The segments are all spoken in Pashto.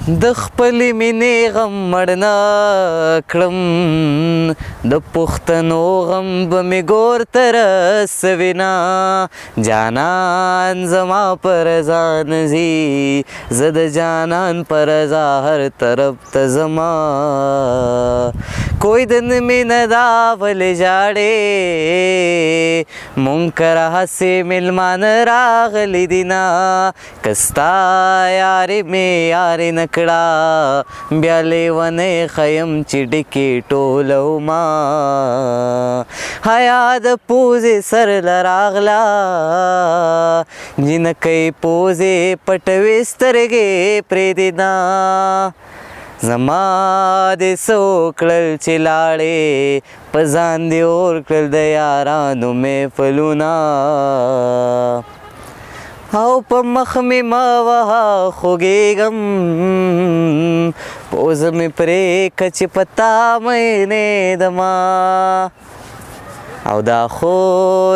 د خپلې مینې غم مړ نه کړم د پښتنو غم به مې ګور ته رسوینه جانان زما پر ځان ځي زه د جانان پر رضا هر طرف ته ځمه کوئی دن مینه دا ولې ژاړې مونږ کره هسې میلمانه راغلي دي نه که ستا یارې مې یارې نه کړه بیا لیونی ښیم چې ډکې ټولوما حیا د پوزې سر له راغله جنکۍ پوزې پټوي سترګې پرېږدېده زما دې څه وکړل چې لاړې په ځان دې اور کړل د یارانو محفلونه او په مخ مې مه وهه خوږېږم پوزه مې پرېږده چې په تا مینېدمه او دا خو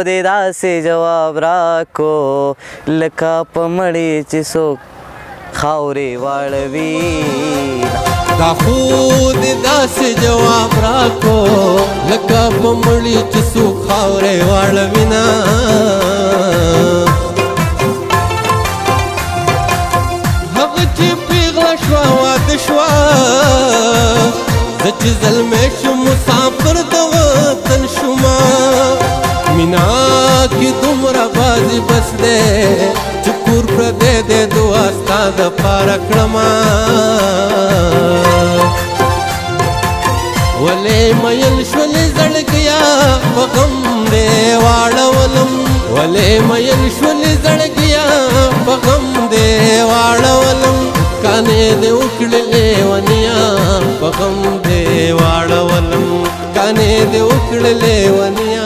دې داسې جواب راکو لکه په مړي چې څوک خاورې واړوي دا خو دې داسې جواب راکو لکه په مړي چې څوک خاورې واړوي نه هغه چې پیغله شوه واده شوه زه چې زلمی شم مسافر د وطن شومه مینا کې دومره بازي بس دی چې کور پردی دی دعا ستا دپاره کړمه ولې میل شولې زړګیا په غم دې واړولم ولې میل شولې زړګیا په غم دې واړولم کانې دې وکړې لیونیا په غم دې واړولم کانې دې وکړې لیونیا